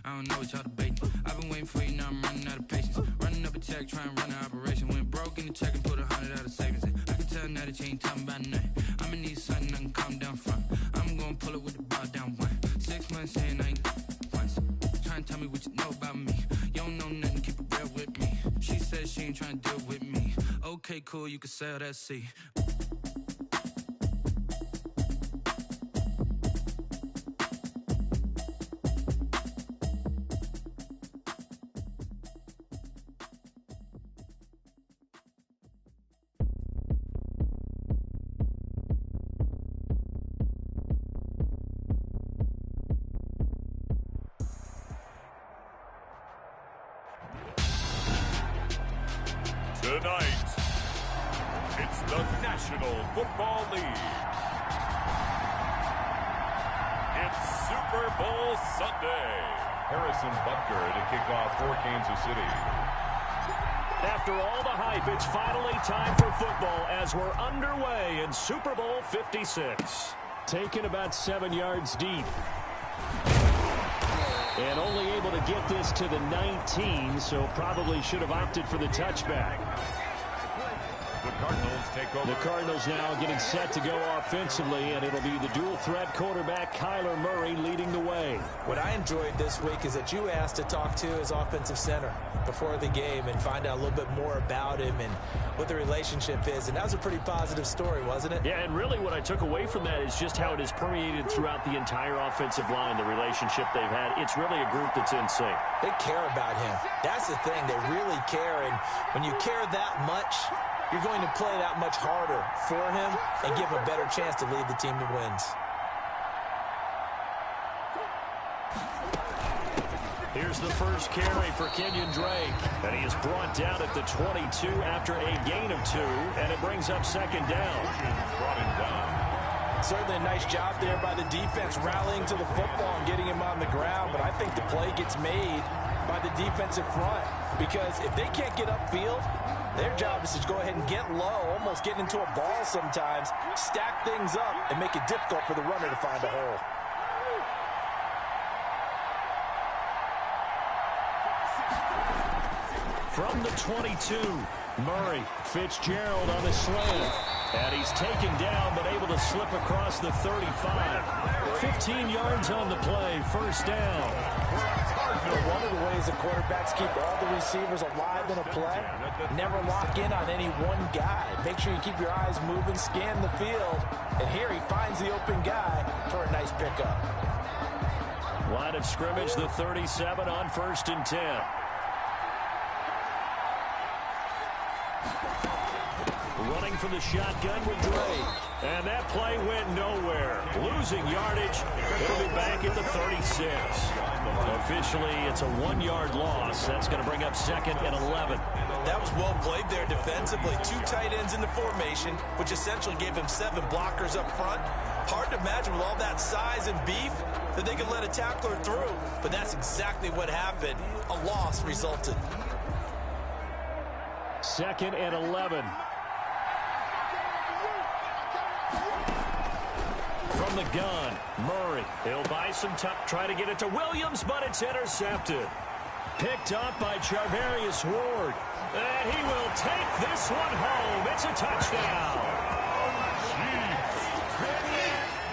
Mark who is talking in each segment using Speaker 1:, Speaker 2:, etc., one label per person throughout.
Speaker 1: I don't know what y'all debating. I've been waiting for you, now I'm running out of patience. Running up a check, trying to run an operation. Went broke in the check and put 100 out of savings in. I can tell now that you ain't talking about nothing. I'ma need something I can calm down from. I'm gonna pull it with the bar down one. 6 months in, I ain't once. Trying to tell me what you know about me. You don't know nothing, keep it real with me. She said she ain't trying to deal with me. Okay, cool, you can sell that seat.
Speaker 2: Tonight, it's the National Football League. It's Super Bowl Sunday.
Speaker 3: Harrison Butker to kick off for Kansas City.
Speaker 4: After all the hype, it's finally time for football as we're underway in Super Bowl 56. Taken about 7 yards deep. And only able to get this to the 19, so probably should have opted for the touchback.
Speaker 3: The Cardinals take over.
Speaker 4: The Cardinals now getting set to go offensively, and it'll be the dual-threat quarterback Kyler Murray leading the way.
Speaker 5: What I enjoyed this week is that you asked to talk to his offensive center before the game and find out a little bit more about him and what the relationship is, and that was a pretty positive story, wasn't it?
Speaker 4: Yeah, and really what I took away from that is just how it is permeated throughout the entire offensive line, the relationship they've had. It's really a group that's in sync.
Speaker 5: They care about him. That's the thing. They really care, and when you care that much, you're going to play that much harder for him and give him a better chance to lead the team to wins.
Speaker 4: Here's the first carry for Kenyon Drake. And he is brought down at the 22 after a gain of 2, and it brings up second down.
Speaker 3: Brought him down.
Speaker 5: Certainly a nice job there by the defense rallying to the football and getting him on the ground, but I think the play gets made by the defensive front because if they can't get upfield, their job is to go ahead and get low, almost get into a ball sometimes, stack things up, and make it difficult for the runner to find a hole.
Speaker 4: From the 22, Murray, Fitzgerald on the slant. And he's taken down, but able to slip across the 35. 15 yards on the play, first down.
Speaker 5: One of the ways the quarterbacks keep all the receivers alive in a play, never lock in on any one guy. Make sure you keep your eyes moving, scan the field, and here he finds the open guy for a nice pickup.
Speaker 4: Line of scrimmage, the 37 on 1st and 10. Running from the shotgun with Drake. And that play went nowhere. Losing yardage. It'll be back at the 36. Officially, it's a 1-yard loss. That's going to bring up 2nd and 11.
Speaker 5: That was well played there defensively. 2 tight ends in the formation, which essentially gave him 7 blockers up front. Hard to imagine with all that size and beef that they could let a tackler through. But that's exactly what happened. A loss resulted.
Speaker 4: 2nd and 11. From the gun, Murray. He'll buy some time, try to get it to Williams, but it's intercepted. Picked up by Charvarius Ward. And he will take this one home. It's a touchdown.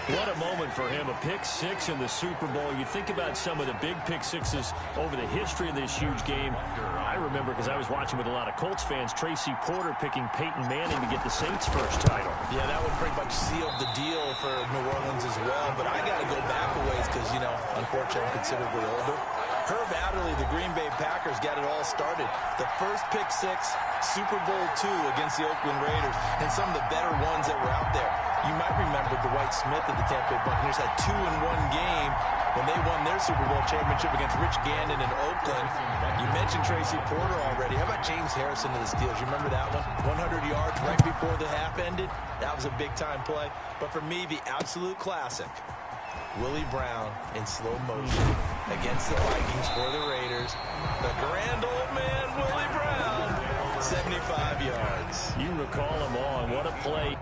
Speaker 4: What a moment for him. A pick 6 in the Super Bowl. You think about some of the big pick 6s over the history of this huge game. I remember, because I was watching with a lot of Colts fans, Tracy Porter picking Peyton Manning to get the Saints' first title.
Speaker 5: Yeah, that one pretty much sealed the deal for New Orleans as well. But I got to go back a ways because, you know, unfortunately, I'm considerably older. Herb Adderley, the Green Bay Packers, got it all started. The first pick 6, Super Bowl II against the Oakland Raiders, and some of the better ones that were out there. You might remember Dwight Smith of the Tampa Bay Buccaneers had 2 in one game when they won their Super Bowl championship against Rich Gannon in Oakland. You mentioned Tracy Porter already. How about James Harrison of the Steelers? You remember that one? 100 yards right before the half ended. That was a big-time play. But for me, the absolute classic, Willie Brown in slow motion against the Vikings for the Raiders. The grand old man, Willie Brown, 75 yards.
Speaker 4: You recall him on. What a play.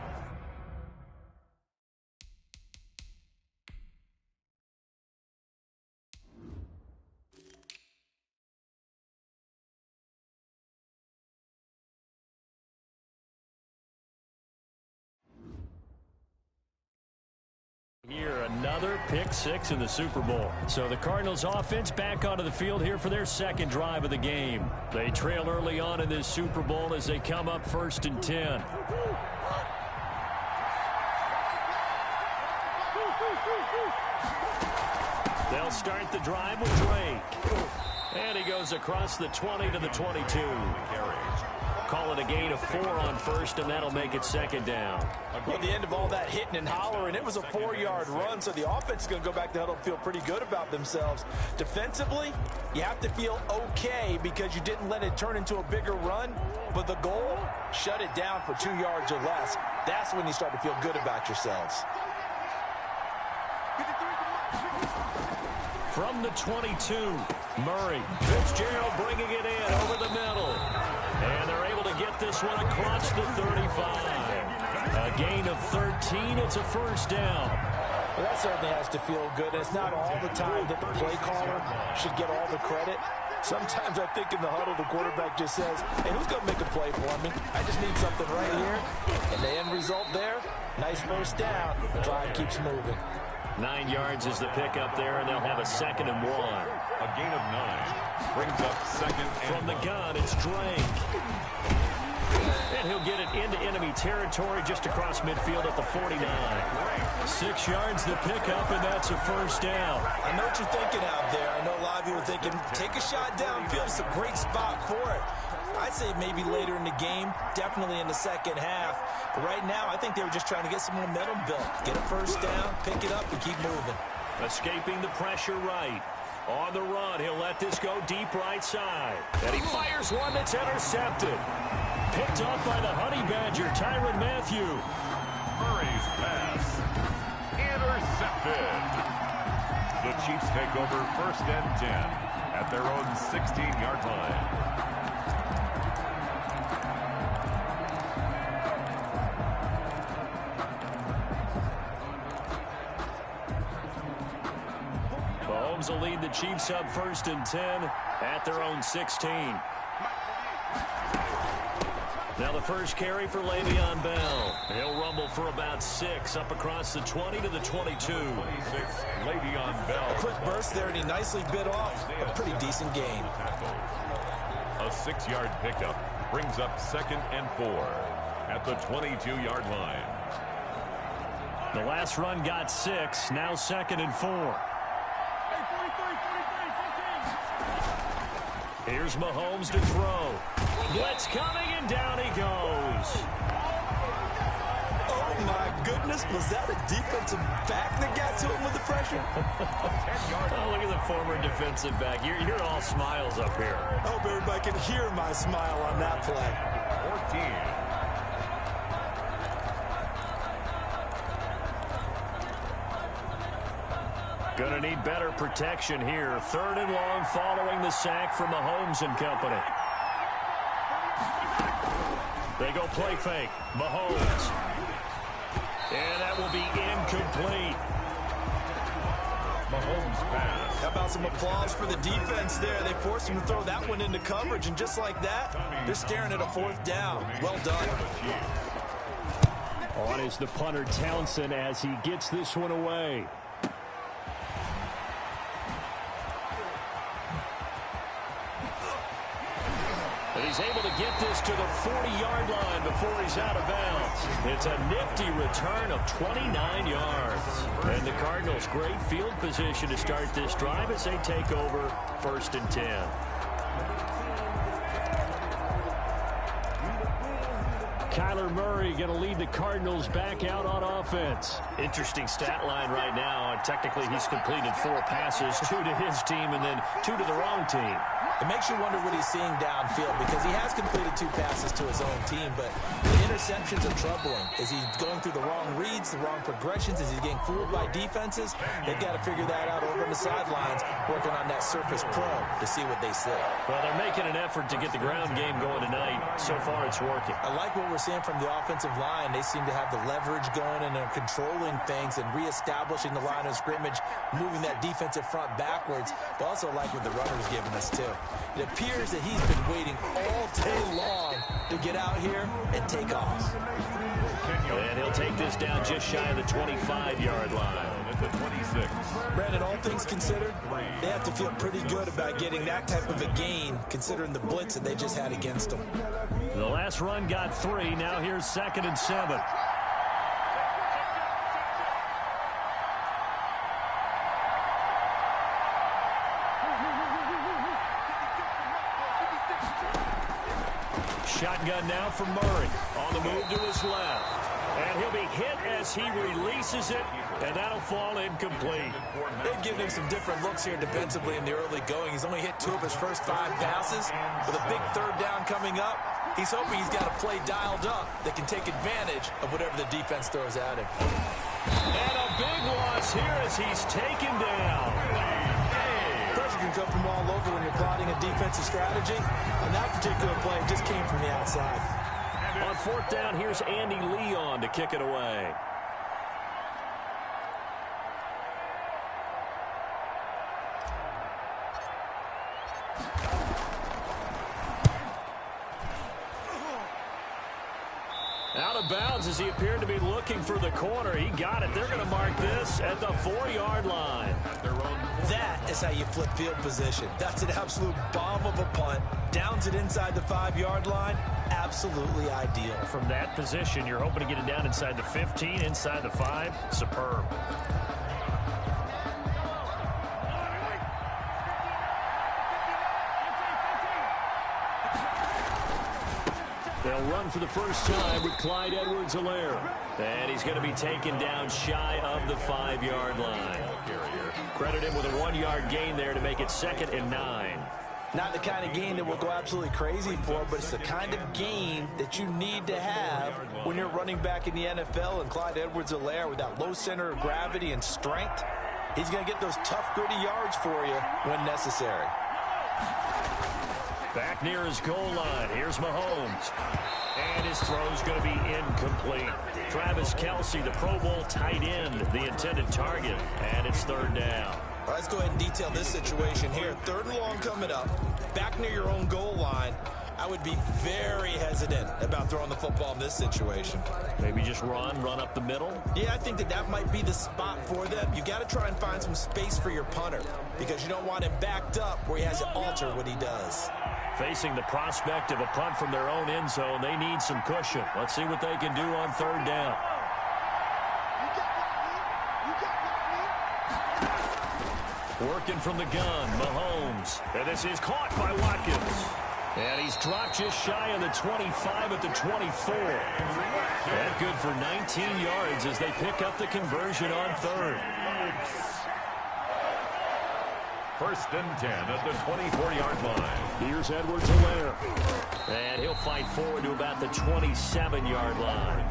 Speaker 4: Here, another pick six in the Super Bowl. So the Cardinals offense back onto the field here for their second drive of the game. They trail early on in this Super Bowl as they come up 1st and 10. They'll start the drive with Drake. And he goes across the 20 to the 22. Call it a gain of 4 on first, and that'll make it 2nd down.
Speaker 5: At the end of all that hitting and hollering, it was a 4-yard run, so the offense is going to go back to huddle and feel pretty good about themselves. Defensively, you have to feel okay because you didn't let it turn into a bigger run, but the goal, shut it down for 2 yards or less. That's when you start to feel good about yourselves.
Speaker 4: From the 22, Murray. Fitzgerald bringing it in over the middle. And they're able to get this one across the 35. A gain of 13. It's a 1st down.
Speaker 5: Well, that certainly has to feel good. And it's not all the time that the play caller should get all the credit. Sometimes I think in the huddle, the quarterback just says, hey, who's going to make a play for me? I just need something right here. And the end result there, nice 1st down. The drive keeps moving.
Speaker 4: 9 yards is the pickup there, and they'll have a 2nd and 1.
Speaker 3: A gain of 9 brings up 2nd and 1.
Speaker 4: From the gun, it's Drake. And he'll get it into enemy territory just across midfield at the 49. 6 yards the pickup, and that's a 1st down.
Speaker 5: I know what you're thinking out there. I know a lot of you are thinking, take a shot downfield. It's a great spot for it. I'd say maybe later in the game, definitely in the second half. But right now, I think they were just trying to get some momentum built. Get a 1st down, pick it up, and keep moving.
Speaker 4: Escaping the pressure right. On the run, he'll let this go deep right side. And he fires one that's intercepted. Picked up by the Honey Badger, Tyrann Mathieu.
Speaker 3: Murray's pass. Intercepted. The Chiefs take over 1st and 10 at their own 16-yard line.
Speaker 4: Mahomes will lead the Chiefs up 1st and 10 at their own 16. Now the first carry for Le'Veon Bell. He'll rumble for about 6 up across the 20 to the 22.
Speaker 3: 26, Le'Veon Bell.
Speaker 5: A quick burst there, and he nicely bit off a pretty decent gain.
Speaker 3: A 6-yard pickup brings up 2nd and 4 at the 22-yard line.
Speaker 4: The last run got 6, now 2nd and 4. Here's Mahomes to throw. Blitz coming, and down he goes.
Speaker 5: Oh, my goodness. Was that a defensive back that got to him with the pressure?
Speaker 4: Oh, look at the former defensive back. You're all smiles up here.
Speaker 5: I hope everybody can hear my smile on that play.
Speaker 3: 14.
Speaker 4: Gonna need better protection here. 3rd and long following the sack from Mahomes and company. They go play fake. Mahomes. And that will be incomplete.
Speaker 3: Mahomes pass.
Speaker 5: How about some applause for the defense there? They forced him to throw that one into coverage, and just like that, they're staring at a 4th down. Well done.
Speaker 4: On is the punter Townsend as he gets this one away. And he's able to get this to the 40-yard line before he's out of bounds. It's a nifty return of 29 yards. And the Cardinals, great field position to start this drive as they take over 1st and 10. Kyler Murray going to lead the Cardinals back out on offense. Interesting stat line right now. Technically, he's completed 4 passes, 2 to his team and then 2 to the wrong team.
Speaker 5: It makes you wonder what he's seeing downfield because he has completed 2 passes to his own team, but the interceptions are troubling. Is he going through the wrong reads, the wrong progressions? Is he getting fooled by defenses? They've got to figure that out over on the sidelines, working on that Surface Pro to see what they say.
Speaker 4: Well, they're making an effort to get the ground game going tonight. So far, it's working.
Speaker 5: I like what we're seeing from the offensive line. They seem to have the leverage going and they're controlling things and reestablishing the line of scrimmage, moving that defensive front backwards, but also like what the runner's giving us, too. It appears that he's been waiting all day long to get out here and take off.
Speaker 4: And he'll take this down just shy of the 25-yard line.
Speaker 3: At the 26.
Speaker 5: Brandon, all things considered, they have to feel pretty good about getting that type of a gain, considering the blitz that they just had against them.
Speaker 4: The last run got 3. Now here's 2nd and 7. Shotgun now for Murray. On the move to his left. And he'll be hit as he releases it, and that'll fall incomplete.
Speaker 5: They've given him some different looks here defensively in the early going. He's only hit 2 of his first 5 passes. With a big 3rd down coming up, he's hoping he's got a play dialed up that can take advantage of whatever the defense throws at him.
Speaker 4: And a big loss here as he's taken down.
Speaker 5: Pressure can come from all over when you're plotting a defensive strategy. On that particular play, it just came from the outside.
Speaker 4: On 4th down, here's Andy Leon to kick it away. Out of bounds as he appeared to be looking for the corner. He got it. They're going to mark this at the 4-yard line.
Speaker 5: That is how you flip field position. That's an absolute bomb of a punt. Downs it inside the 5-yard line. Absolutely ideal.
Speaker 4: From that position, you're hoping to get it down inside the 15, inside the 5. Superb. They'll run for the first time with Clyde Edwards-Helaire. And he's going to be taken down shy of the 5-yard line. Credit him with a 1-yard gain there to make it 2nd and 9.
Speaker 5: Not the kind of gain that we'll go absolutely crazy for, but it's the kind of gain that you need to have when you're running back in the NFL. And Clyde Edwards-Helaire, with that low center of gravity and strength, he's going to get those tough, gritty yards for you when necessary.
Speaker 4: Back near his goal line. Here's Mahomes. And his throw's going to be incomplete. Travis Kelce, the Pro Bowl tight end, the intended target. And it's 3rd down.
Speaker 5: All right, let's go ahead and detail this situation here. 3rd and long coming up. Back near your own goal line. I would be very hesitant about throwing the football in this situation.
Speaker 4: Maybe just run up the middle?
Speaker 5: Yeah, I think that might be the spot for them. You got to try and find some space for your punter because you don't want him backed up where he has to alter what he does.
Speaker 4: Facing the prospect of a punt from their own end zone, they need some cushion. Let's see what they can do on 3rd down. Working from the gun, Mahomes. And this is caught by Watkins. And he's dropped just shy of the 25 at the 24. That good for 19 yards as they pick up the conversion on 3rd.
Speaker 3: 1st and 10 at the 24-yard line.
Speaker 4: Here's Edwards-Helaire. And he'll fight forward to about the 27-yard line.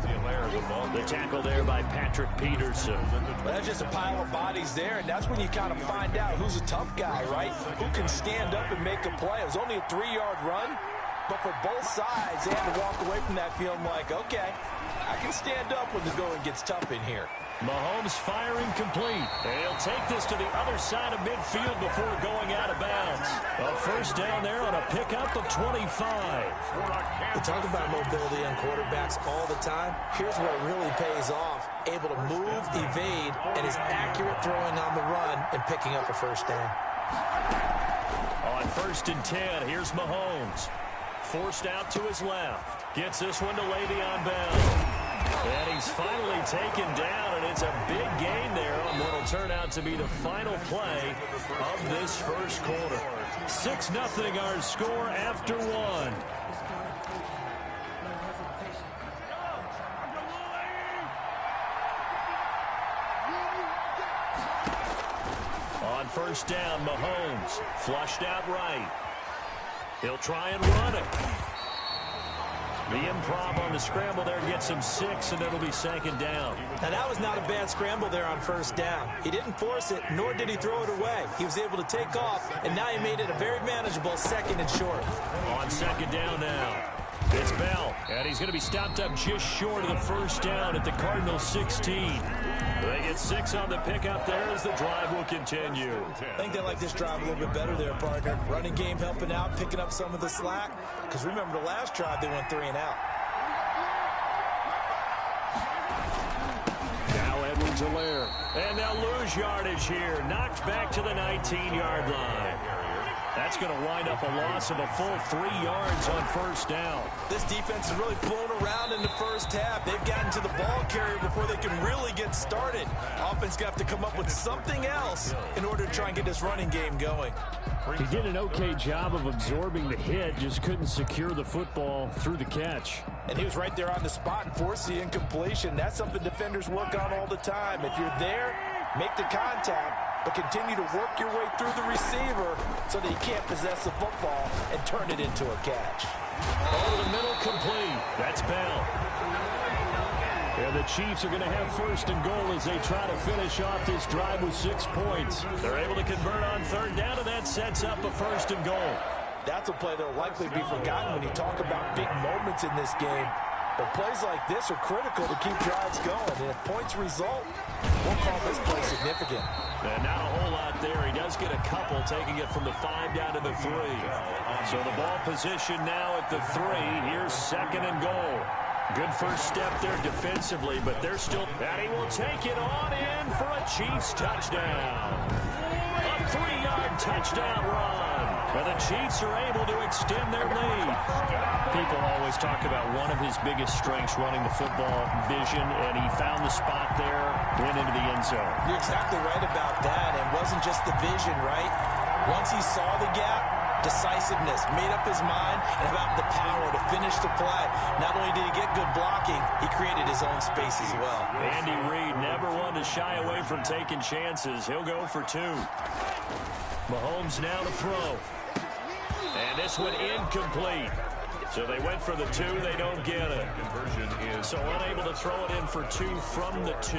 Speaker 4: The tackle there by Patrick Peterson.
Speaker 5: Well, that's just a pile of bodies there, and that's when you kind of find out who's a tough guy, right? Who can stand up and make a play. It was only a 3-yard run, but for both sides, they had to walk away from that feeling like, okay, I can stand up when the going gets tough in here.
Speaker 4: Mahomes firing complete. And he'll take this to the other side of midfield before going out of bounds. A 1st down there on a pickup of 25.
Speaker 5: We talk about mobility on quarterbacks all the time. Here's where it really pays off. Able to move, evade, and is accurate throwing on the run and picking up a 1st down.
Speaker 4: On 1st and 10, here's Mahomes. Forced out to his left. Gets this one to Le'Veon Bell. And he's finally taken down, and it's a big gain there on what will turn out to be the final play of this 1st quarter. 6-0 our score after 1. On 1st down, Mahomes flushed out right. He'll try and run it. The improv on the scramble there gets him 6, and it'll be 2nd down.
Speaker 5: Now, that was not a bad scramble there on 1st down. He didn't force it, nor did he throw it away. He was able to take off, and now he made it a very manageable 2nd and short.
Speaker 4: On 2nd down now. It's Bell, and he's going to be stopped up just short of the first down at the Cardinals' 16. They get 6 on the pickup there as the drive will continue.
Speaker 5: I think they like this drive a little bit better there, partner. Running game helping out, picking up some of the slack. Because remember the last drive, they went 3 and out.
Speaker 4: Now Edwards-Helaire. And they'll lose yardage here. Knocked back to the 19-yard line. That's going to wind up a loss of a full 3 yards on first down.
Speaker 5: This defense is really blown around in the first half. They've gotten to the ball carrier before they can really get started. Offense going to have to come up with something else in order to try and get this running game going.
Speaker 4: He did an okay job of absorbing the hit, just couldn't secure the football through the catch.
Speaker 5: And he was right there on the spot and forced the incompletion. That's something defenders work on all the time. If you're there, make the contact, but continue to work your way through the receiver so that he can't possess the football and turn it into a catch.
Speaker 4: Over the middle, complete. That's Bell. And the Chiefs are going to have first and goal as they try to finish off this drive with 6 points. They're able to convert on third down, and that sets up a first and goal.
Speaker 5: That's a play that will likely be forgotten when you talk about big moments in this game. But plays like this are critical to keep drives going. And if points result, we'll call this play significant.
Speaker 4: And not a whole lot there. He does get a couple, taking it from the 5 down to the 3. So the ball position now at the 3. Here's second and goal. Good first step there defensively, but they're still... And he will take it on in for a Chiefs touchdown. A 3-yard touchdown run. But the Chiefs are able to extend their lead. People always talk about one of his biggest strengths running the football, vision, and he found the spot there, went into the end zone.
Speaker 5: You're exactly right about that. It wasn't just the vision, right? Once he saw the gap, decisiveness, made up his mind, and about the power to finish the play. Not only did he get good blocking, he created his own space as well.
Speaker 4: Andy Reid never wanted to shy away from taking chances. He'll go for 2. Mahomes now to throw. And this one incomplete. So they went for the 2. They don't get it.
Speaker 3: Conversion is
Speaker 4: so unable to throw it in for 2 from the 2.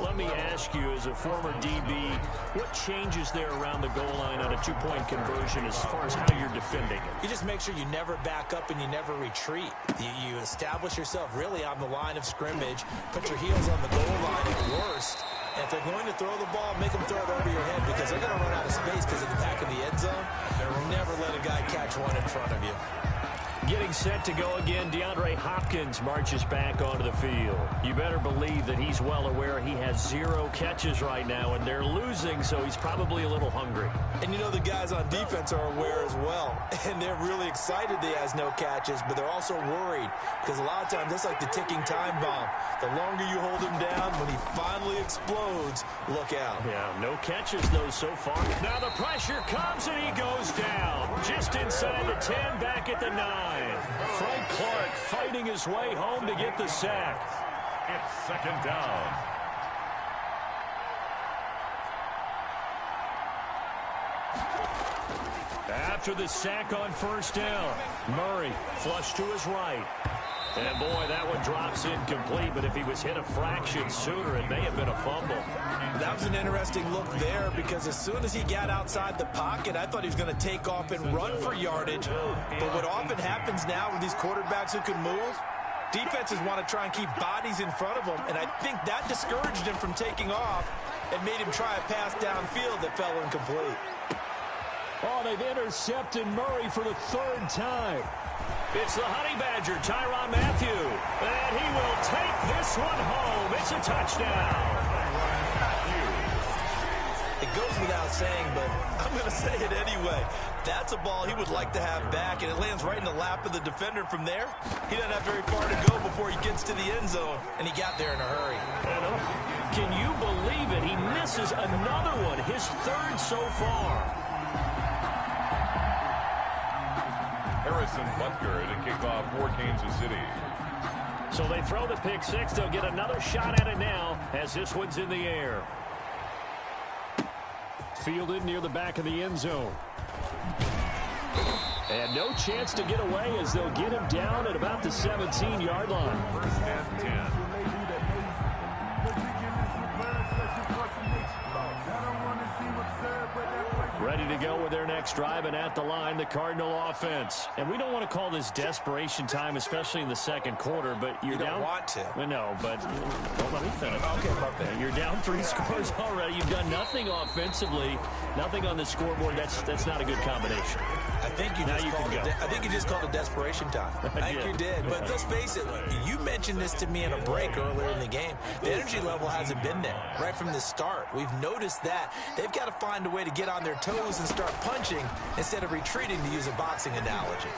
Speaker 4: Let me ask you, as a former DB, what changes there around the goal line on a 2-point conversion as far as how you're defending it?
Speaker 5: You just make sure you never back up and you never retreat. You establish yourself really on the line of scrimmage, put your heels on the goal line at worst. And if they're going to throw the ball, make them throw it over your head because they're going to run out of space because of the back of the end zone. Never let a guy catch one in front of you.
Speaker 4: Getting set to go again, DeAndre Hopkins marches back onto the field. You better believe that he's well aware he has 0 catches right now, and they're losing, so he's probably a little hungry.
Speaker 5: And you know the guys on defense are aware as well, and they're really excited that he has no catches, but they're also worried because a lot of times it's like the ticking time bomb. The longer you hold him down, when he finally explodes, look out.
Speaker 4: Yeah, no catches, though, so far. Now the pressure comes, and he goes down. Just inside the 10, back at the 9. Frank Clark fighting his way home to get the sack.
Speaker 3: it's second down.
Speaker 4: After the sack on first down, Murray flush to his right. And boy, that one drops incomplete, but if he was hit a fraction sooner, it may have been a fumble.
Speaker 5: That was an interesting look there because as soon as he got outside the pocket, I thought he was going to take off and run for yardage. But what often happens now with these quarterbacks who can move, defenses want to try and keep bodies in front of them, and I think that discouraged him from taking off and made him try a pass downfield that fell incomplete.
Speaker 4: Oh, they've intercepted Murray for the 3rd time. It's the Honey Badger, Tyrann Mathieu, and he will take this one home. It's a touchdown.
Speaker 5: It goes without saying, but I'm going to say it anyway. That's a ball he would like to have back, and it lands right in the lap of the defender from there. He doesn't have very far to go before he gets to the end zone, and he got there in a hurry.
Speaker 4: Can you believe it? He misses another one, his 3rd so far.
Speaker 3: Harrison Butker to kick off for Kansas City.
Speaker 4: So they throw the pick 6. They'll get another shot at it now as this one's in the air. Fielded near the back of the end zone. And no chance to get away as they'll get him down at about the 17-yard line.
Speaker 3: First and 10.
Speaker 4: Ready to go with their next drive, and at the line, the Cardinal offense. And we don't want to call this desperation time, especially in the second quarter, but you're down.
Speaker 5: You don't want to.
Speaker 4: Well, no, but don't let me finish.
Speaker 5: Okay, my bad.
Speaker 4: You're down 3 scores already. You've done nothing offensively, nothing on the scoreboard. That's not a good combination.
Speaker 5: I think you just called it desperation time. I think you did. But let's face it, you mentioned this to me in a break earlier in the game. The energy level hasn't been there right from the start. We've noticed that. They've got to find a way to get on their toes and start punching instead of retreating, to use a boxing analogy.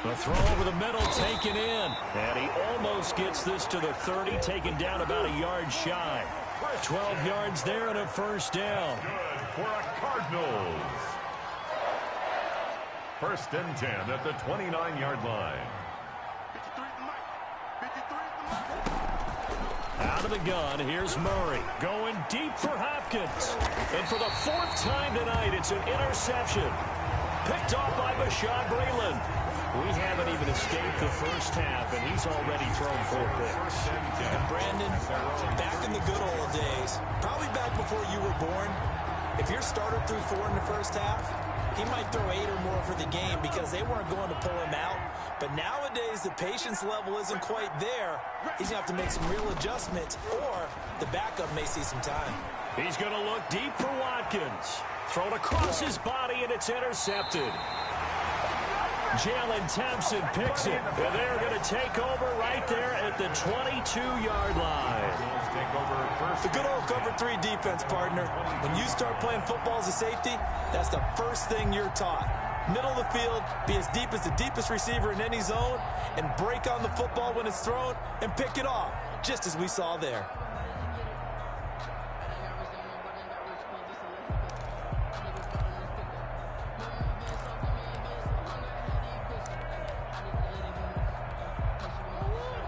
Speaker 4: The throw over the middle, taken in. And he almost gets this to the 30, taken down about a yard shy. 12 yards there and a first down.
Speaker 3: Good for a Cardinals. First and 10 at the 29-yard line.
Speaker 4: Out of the gun, here's Murray. Going deep for Hopkins. And for the 4th time tonight, it's an interception. Picked off by Bashaud Breeland. We haven't even escaped the first half, and he's already thrown 4 picks.
Speaker 5: And Brandon, back in the good old days, probably back before you were born, if your starter threw 4 in the first half, he might throw 8 or more for the game because they weren't going to pull him out. But nowadays, the patience level isn't quite there. He's going to have to make some real adjustments, or the backup may see some time.
Speaker 4: He's going to look deep for Watkins. Thrown across his body, and it's intercepted. Jalen Thompson picks it, and they're going to take over right there at the 22-yard line.
Speaker 5: The good old cover 3 defense, partner. When you start playing football as a safety, that's the first thing you're taught. Middle of the field, be as deep as the deepest receiver in any zone, and break on the football when it's thrown and pick it off, just as we saw there.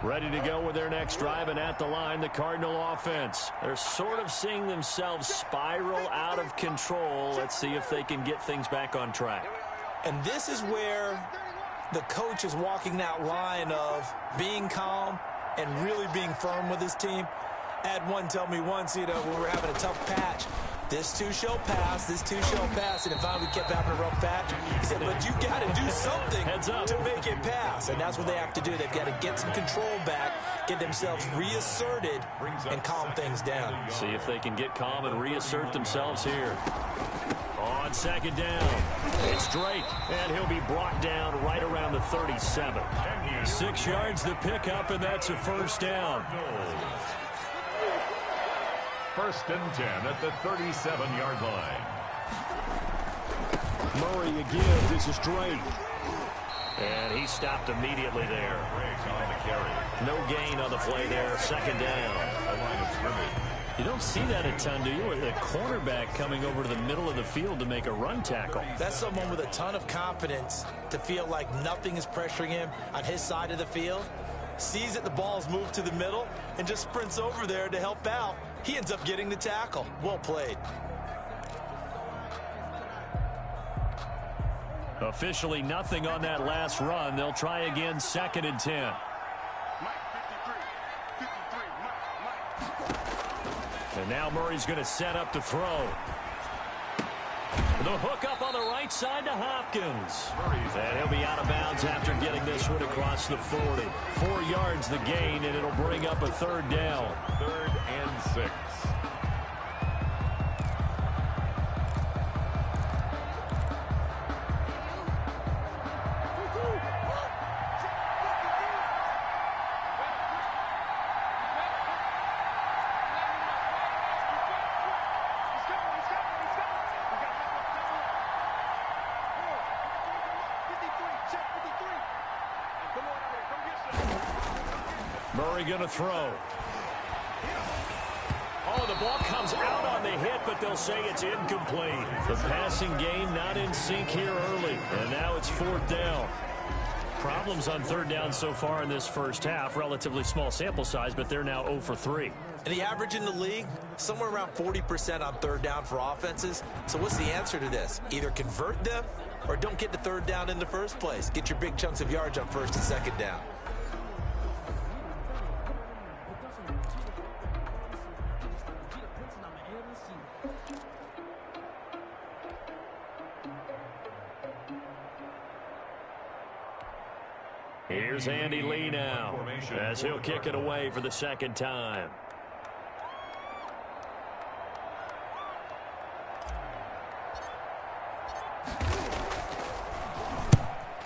Speaker 4: Ready to go with their next drive, and at the line, the Cardinal offense. They're sort of seeing themselves spiral out of control. Let's see if they can get things back on track.
Speaker 5: And this is where the coach is walking that line of being calm and really being firm with his team. I had one tell me once, when we were having a tough patch, this too shall pass, this too shall pass. And if we kept having a rough patch, he said, but you got to do something to make it pass. And that's what they have to do. They've got to get some control back, get themselves reasserted, and calm things down.
Speaker 4: See if they can get calm and reassert themselves here. On second down, it's Drake, and he'll be brought down right around the 37. 6 yards to pick up, and that's a first down.
Speaker 3: First and 10 at the 37-yard line.
Speaker 4: Murray again. This is Drake. And he stopped immediately there.
Speaker 3: On the carry.
Speaker 4: No gain on the play there. Second down.
Speaker 3: The line of scrimmage.
Speaker 4: You don't see that a ton, do you? With a cornerback coming over to the middle of the field to make a run tackle.
Speaker 5: That's someone with a ton of confidence to feel like nothing is pressuring him on his side of the field. Sees that the ball's moved to the middle and just sprints over there to help out. He ends up getting the tackle. Well played.
Speaker 4: Officially nothing on that last run. They'll try again, second and 10. And now Murray's going to set up to throw. The hook up on the right side to Hopkins. And he'll be out of bounds after getting this one across the 40. 4 yards the gain, and it'll bring up a third down.
Speaker 3: 3rd and 6.
Speaker 4: Murray going to throw. Oh, the ball comes out on the hit, but they'll say it's incomplete. The passing game not in sync here early, and now it's 4th down. Problems on 3rd down so far in this first half. Relatively small sample size, but they're now 0 for 3.
Speaker 5: And the average in the league, somewhere around 40% on 3rd down for offenses. So what's the answer to this? Either convert them or don't get to 3rd down in the first place. Get your big chunks of yards on 1st and 2nd down.
Speaker 4: Here's Andy Lee now as he'll kick it away for the second time.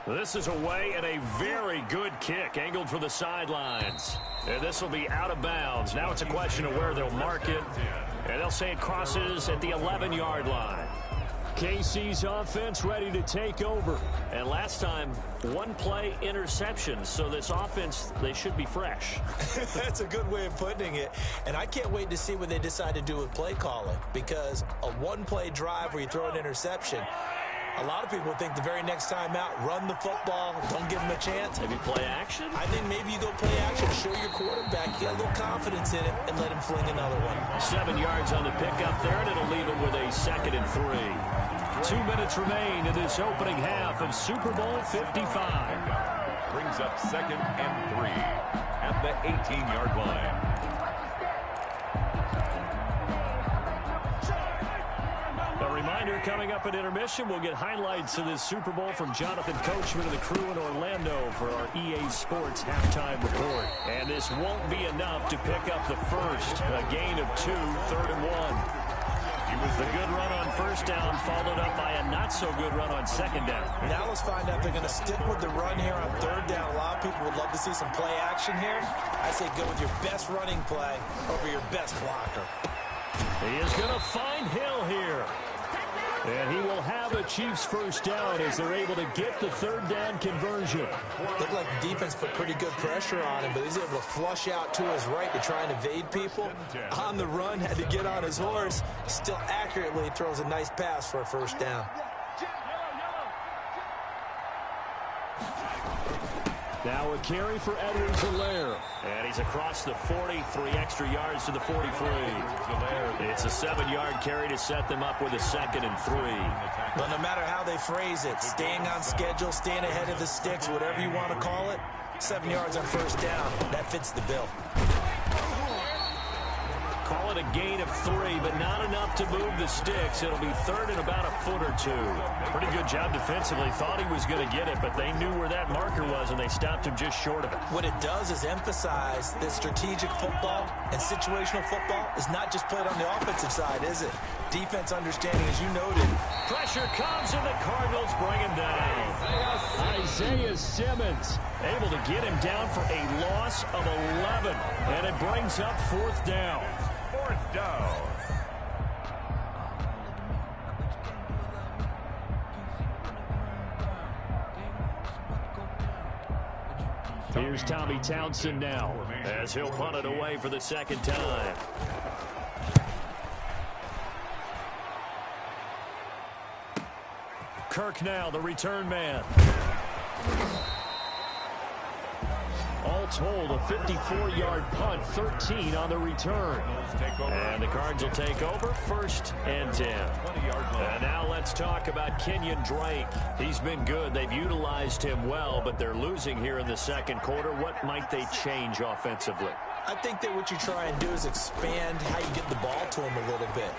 Speaker 4: This is away and a very good kick angled for the sidelines. And this will be out of bounds. Now it's a question of where they'll mark it. And they'll say it crosses at the 11-yard line. KC's offense ready to take over. And last time, one-play interception. So this offense, they should be fresh.
Speaker 5: That's a good way of putting it. And I can't wait to see what they decide to do with play calling. Because a one-play drive where you throw an interception, a lot of people think the very next time out, run the football, don't give them a chance.
Speaker 4: Maybe play action?
Speaker 5: I think maybe you go play action, show your quarterback, get a little confidence in it, and let him fling another one.
Speaker 4: 7 yards on the pickup there, and it'll leave him with a 2nd and 3. 2 minutes remain in this opening half of Super Bowl 55.
Speaker 3: Brings up 2nd and 3 at the 18-yard line.
Speaker 4: Reminder, coming up at intermission, we'll get highlights of this Super Bowl from Jonathan Coachman and the crew in Orlando for our EA Sports halftime report. And this won't be enough to pick up the first. A gain of 2, 3rd and 1. The good run on first down followed up by a not-so-good run on second down.
Speaker 5: Now let's find out if they're going to stick with the run here on 3rd down. A lot of people would love to see some play action here. I say go with your best running play over your best blocker.
Speaker 4: He is going to find Hill here. And he will have a Chiefs first down as they're able to get the 3rd down conversion.
Speaker 5: Looked like the defense put pretty good pressure on him, but he's able to flush out to his right to try and evade people. On the run, had to get on his horse. Still accurately throws a nice pass for a first down.
Speaker 4: Now a carry for Edwards-Helaire. And he's across the 40, 3 extra yards to the 43. It's a 7-yard carry to set them up with a 2nd and 3.
Speaker 5: But no matter how they phrase it, staying on schedule, staying ahead of the sticks, whatever you want to call it, 7 yards on first down, that fits the bill.
Speaker 4: Call it a gain of 3, but not enough to move the sticks. It'll be 3rd and about a foot or 2. Pretty good job defensively. Thought he was going to get it, but they knew where that marker was, and they stopped him just short of it.
Speaker 5: What it does is emphasize that strategic football and situational football is not just played on the offensive side, is it? Defense understanding, as you noted.
Speaker 4: Pressure comes, and the Cardinals bring him down. Isaiah Simmons able to get him down for a loss of 11, and it brings up 4th down.
Speaker 3: 4th down.
Speaker 4: Here's Tommy Townsend now as he'll punt it away for the 2nd time. Kirk now, the return man. All told, a 54-yard punt, 13 on the return. And the Cards will take over 1st and 10. And now let's talk about Kenyon Drake. He's been good. They've utilized him well, but they're losing here in the 2nd quarter. What might they change offensively?
Speaker 5: I think that what you try and do is expand how you get the ball to him a little bit.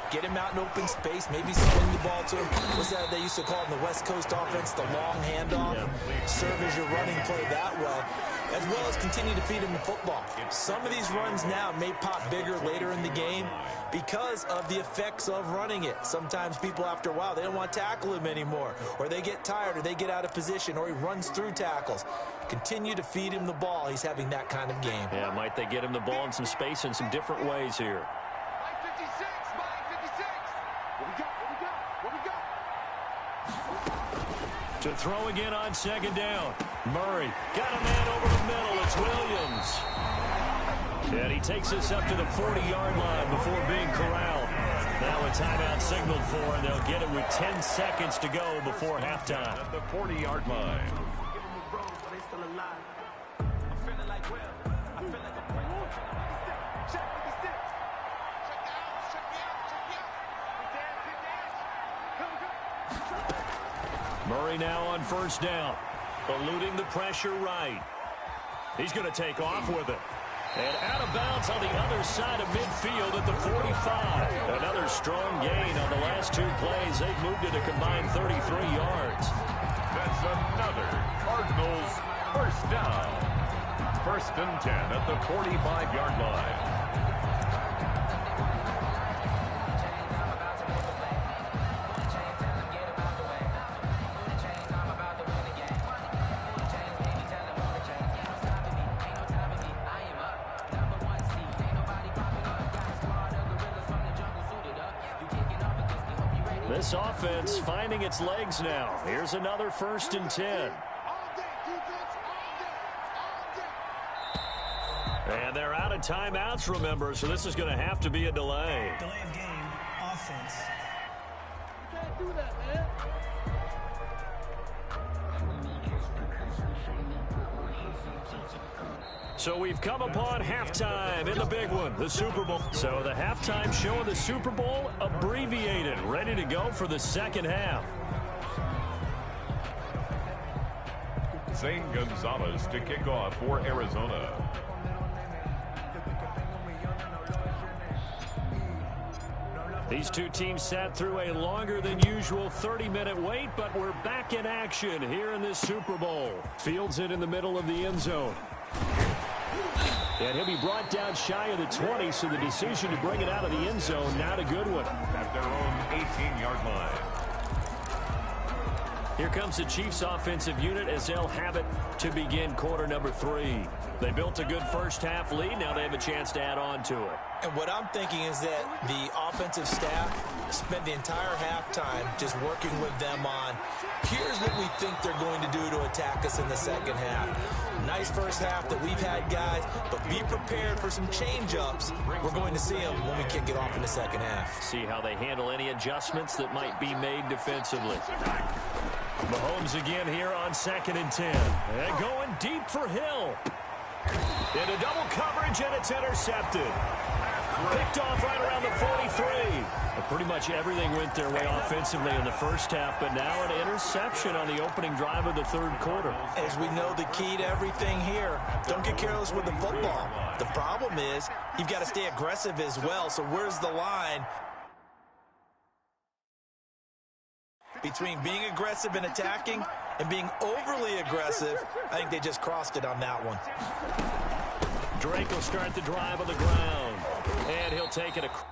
Speaker 5: Get him out in open space, maybe swing the ball to him. What's that they used to call in the West Coast offense, the long handoff? Serve as your running play that way, as well as continue to feed him the football. Some of these runs now may pop bigger later in the game because of the effects of running it. Sometimes people, after a while, they don't want to tackle him anymore, or they get tired, or they get out of position, or he runs through tackles. Continue to feed him the ball. He's having that kind of game.
Speaker 4: Yeah, might they get him the ball in some space in some different ways here? To throw again on 2nd down. Murray got a man over the middle. It's Williams. And he takes us up to the 40-yard line before being corralled. Now a timeout signaled for, and they'll get it with 10 seconds to go before halftime.
Speaker 3: At the 40-yard line.
Speaker 4: Murray now on 1st down. Eluding the pressure right. He's going to take off with it. And out of bounds on the other side of midfield at the 45. Another strong gain on the last 2 plays. They've moved it a combined 33 yards.
Speaker 3: That's another Cardinals first First and 10 at the 45-yard line.
Speaker 4: This offense finding its legs now. Here's another first and 10. And they're out of timeouts, remember, so this is going to have to be a delay.
Speaker 6: Delay of game, offense.
Speaker 7: You can't do that, man.
Speaker 4: So we've come upon halftime in the big one, the Super Bowl. So the halftime show of the Super Bowl abbreviated, ready to go for the second half.
Speaker 3: Zane Gonzalez to kick off for Arizona.
Speaker 4: These two teams sat through a longer than usual 30-minute wait, but we're back in action here in this Super Bowl. Fields it in the middle of the end zone. And he'll be brought down shy of the 20, so the decision to bring it out of the end zone, not a good one.
Speaker 3: At their own 18-yard line.
Speaker 4: Here comes the Chiefs offensive unit as they'll have it to begin quarter number 3. They built a good first half lead. Now they have a chance to add on to it.
Speaker 5: And what I'm thinking is that the offensive staff spent the entire halftime just working with them on, here's what we think they're going to do to attack us in the second half. Nice first half that we've had, guys, but be prepared for some change-ups. We're going to see them when we kick it off in the second half.
Speaker 4: See how they handle any adjustments that might be made defensively. Mahomes again here on 2nd and 10. And going deep for Hill. Into double coverage, and it's intercepted. Picked off right around the 43. And pretty much everything went their way offensively in the first half, but now an interception on the opening drive of the third quarter.
Speaker 5: As we know, the key to everything here, don't get careless with the football. The problem is you've got to stay aggressive as well, so where's the line between being aggressive and attacking and being overly aggressive? I think they just crossed it on that one.
Speaker 4: Drake will start the drive on the ground, and he'll take it across.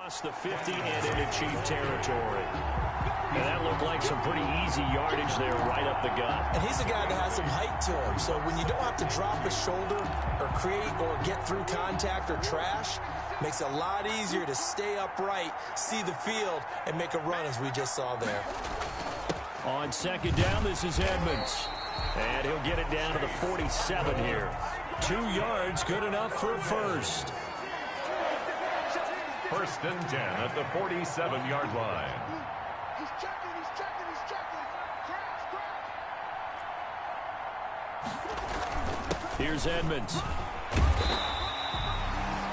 Speaker 4: Across the 50 and into Chief territory. And that looked like some pretty easy yardage there right up the gut.
Speaker 5: And he's a guy that has some height to him. So when you don't have to drop a shoulder or create or get through contact or trash, makes it a lot easier to stay upright, see the field, and make a run as we just saw there.
Speaker 4: On second down, this is Edmonds. And he'll get it down to the 47 here. 2 yards, good enough for a first.
Speaker 3: First and 10 at the 47-yard line.
Speaker 7: He's checking.
Speaker 4: Here's Edmonds.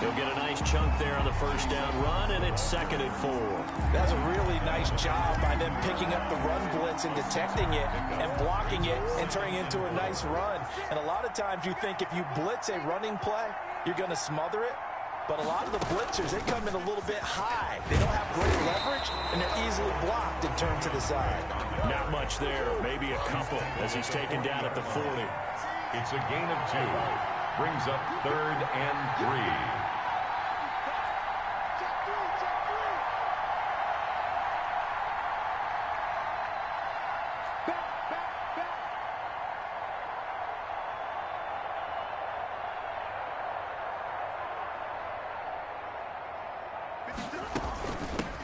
Speaker 4: He'll get a nice chunk there on the first down run, and it's 2nd and 4.
Speaker 5: That's a really nice job by them picking up the run blitz and detecting it and blocking it and turning it into a nice run. And a lot of times you think if you blitz a running play, you're going to smother it. But a lot of the blitzers, they come in a little bit high. They don't have great leverage, and they're easily blocked and turned to the side.
Speaker 4: Not much there, maybe a couple as he's taken down at the 40.
Speaker 3: It's a gain of 2. Brings up 3rd and 3.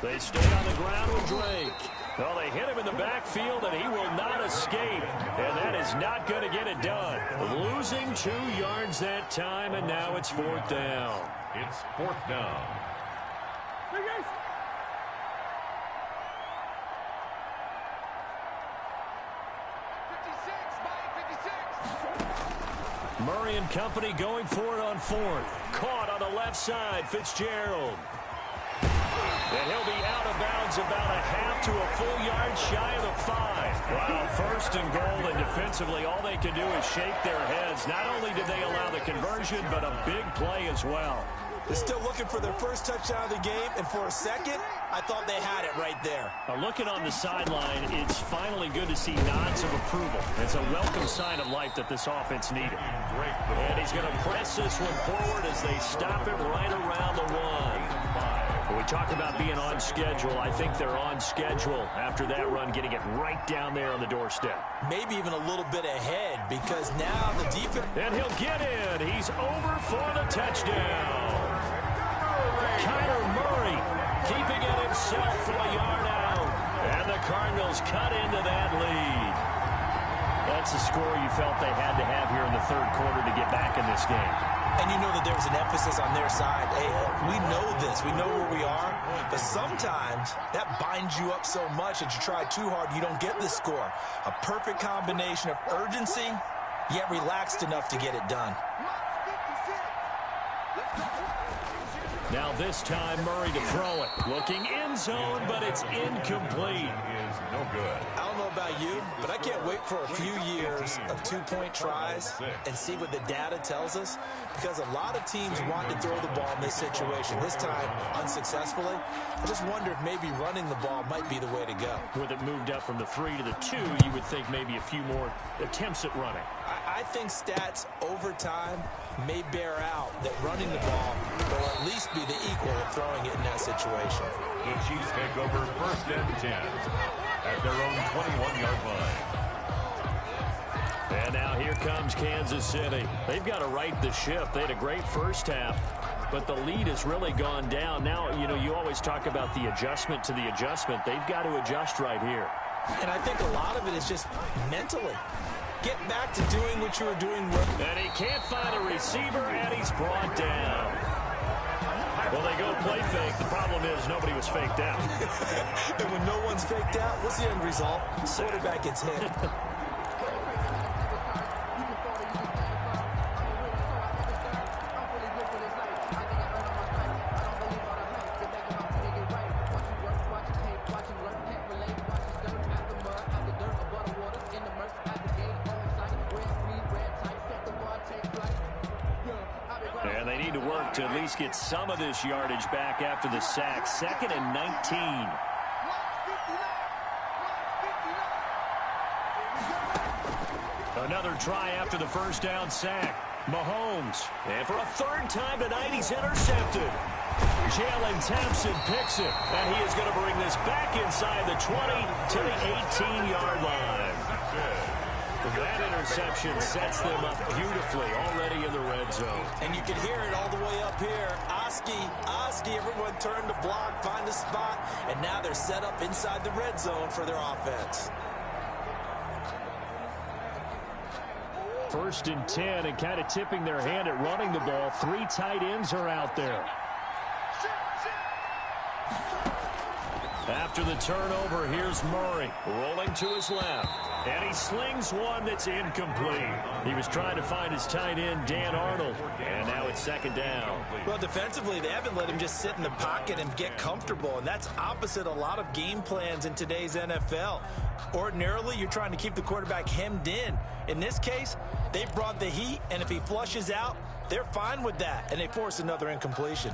Speaker 4: They stay on the ground with Drake. Well, they hit him in the backfield, and he will not escape. And that is not going to get it done. Losing 2 yards that time, and now it's 4th down.
Speaker 3: It's 4th down.
Speaker 4: Murray and company going for it on 4th. Caught on the left side, Fitzgerald. And he'll be out of bounds about a half to a full yard shy of the 5. Wow, 1st and goal, and defensively all they can do is shake their heads. Not only did they allow the conversion, but a big play as well.
Speaker 5: They're still looking for their first touchdown of the game, and for a second, I thought they had it right there.
Speaker 4: Looking on the sideline, it's finally good to see nods of approval. It's a welcome sign of life that this offense needed. And he's going to press this one forward as they stop it right around the 1. When we talk about being on schedule, I think they're on schedule after that run, getting it right down there on the doorstep.
Speaker 5: Maybe even a little bit ahead, because now the defense...
Speaker 4: And he'll get in. He's over for the touchdown. Kyler Murray keeping it himself from a yard out. And the Cardinals cut into that lead. That's the score you felt they had to have here in the 3rd quarter to get back in this game.
Speaker 5: And you know that there was an emphasis on their side. Hey, we know this. We know where we are. But sometimes that binds you up so much that you try too hard, you don't get the score. A perfect combination of urgency, yet relaxed enough to get it done.
Speaker 4: Now this time, Murray to throw it. Looking end zone, but it's incomplete.
Speaker 3: Is no good.
Speaker 5: I don't know about you, but I can't wait for a few years of 2-point tries and see what the data tells us, because a lot of teams want to throw the ball in this situation. This time, unsuccessfully. I just wonder if maybe running the ball might be the way to go.
Speaker 4: With it moved up from the 3 to the 2, you would think maybe a few more attempts at running.
Speaker 5: I think stats over time may bear out that running the ball will at least be the equal of throwing it in that situation.
Speaker 3: The Chiefs take over 1st and 10 at their own 21-yard line.
Speaker 4: And now here comes Kansas City. They've got to right the ship. They had a great first half, but the lead has really gone down. Now, you know, you always talk about the adjustment to the adjustment. They've got to adjust right here.
Speaker 5: And I think a lot of it is just mentally. Get back to doing what you were doing.
Speaker 4: And he can't find a receiver, and he's brought down. Well, they go play fake. The problem is nobody was faked out.
Speaker 5: And when no one's faked out, what's the end result? Quarterback gets hit.
Speaker 4: And they need to work to at least get some of this yardage back after the sack. 2nd and 19. Another try after the first down sack. Mahomes. And for a 3rd time tonight, he's intercepted. Jalen Thompson picks it, and he is going to bring this back inside the 20 to the 18-yard line. That interception sets them up beautifully already in the red zone.
Speaker 5: And you can hear it all the way up here. Oski, everyone turned to block, find a spot, and now they're set up inside the red zone for their offense.
Speaker 4: 1st and 10, and kind of tipping their hand at running the ball. 3 tight ends are out there. After the turnover, here's Murray rolling to his left. And he slings one that's incomplete. He was trying to find his tight end, Dan Arnold. And now it's 2nd down.
Speaker 5: Well, defensively, they haven't let him just sit in the pocket and get comfortable. And that's opposite a lot of game plans in today's NFL. Ordinarily, you're trying to keep the quarterback hemmed in. In this case, they brought the heat. And if he flushes out, they're fine with that. And they force another incompletion.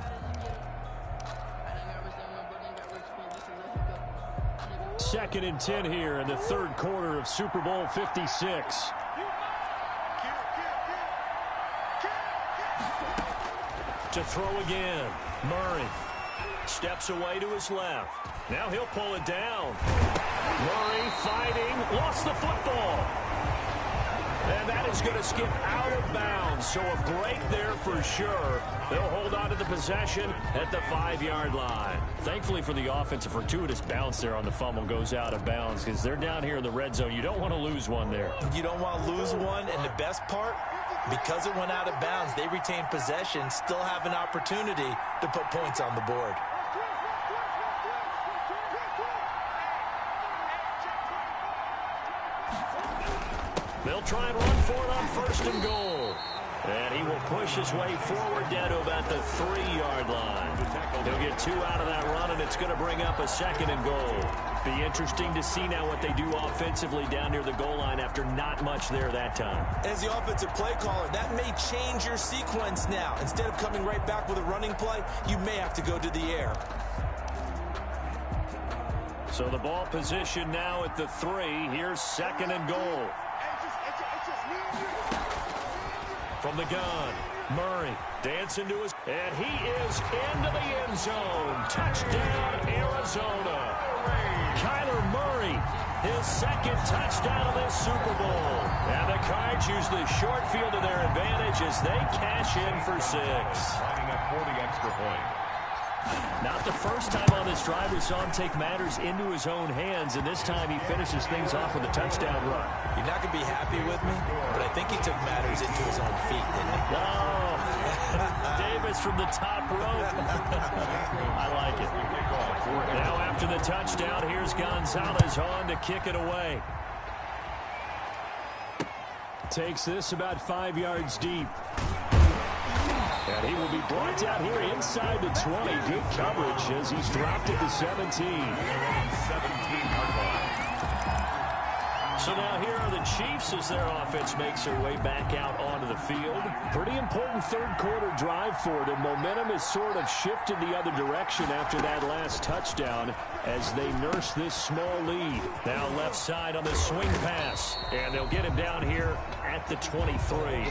Speaker 4: 2nd and 10 here in the 3rd quarter of Super Bowl 56. To throw again. Murray steps away to his left. Now he'll pull it down. Murray fighting. Lost the football. And that is going to skip out of bounds. So a break there for sure. They'll hold on to the possession at the 5-yard line. Thankfully for the offense, a fortuitous bounce there on the fumble goes out of bounds because they're down here in the red zone. You don't want to lose one there.
Speaker 5: You don't want to lose one, and the best part, because it went out of bounds, they retain possession, still have an opportunity to put points on the board.
Speaker 4: They'll try and run for it on 1st and goal. And he will push his way forward down to about the 3-yard line. He'll get 2 out of that run, and it's going to bring up a 2nd and goal. Be interesting to see now what they do offensively down near the goal line after not much there that time.
Speaker 5: As the offensive play caller, that may change your sequence now. Instead of coming right back with a running play, you may have to go to the air.
Speaker 4: So the ball position now at the 3. Here's 2nd and goal. From the gun, Murray dancing to his, and he is into the end zone. Touchdown, Arizona. Kyler Murray, his 2nd touchdown of this Super Bowl. And the Cards use the short field to their advantage as they cash in for 6.
Speaker 3: Lining up for the extra point.
Speaker 4: Not the first time on this drive we saw him take matters into his own hands, and this time he finishes things off with a touchdown run.
Speaker 5: You're not going to be happy with me, but I think he took matters into his own feet, didn't he?
Speaker 4: Oh, Davis from the top rope. I like it. Now after the touchdown, here's Gonzalez on to kick it away. Takes this about 5 yards deep. And he will be brought down here inside the 20. Good coverage as he's dropped at the 17.
Speaker 3: 17-yard line.
Speaker 4: So now here are the Chiefs as their offense makes their way back out onto the field. Pretty important 3rd quarter drive for them. Momentum has sort of shifted the other direction after that last touchdown as they nurse this small lead. Now left side on the swing pass. And they'll get him down here at the 23.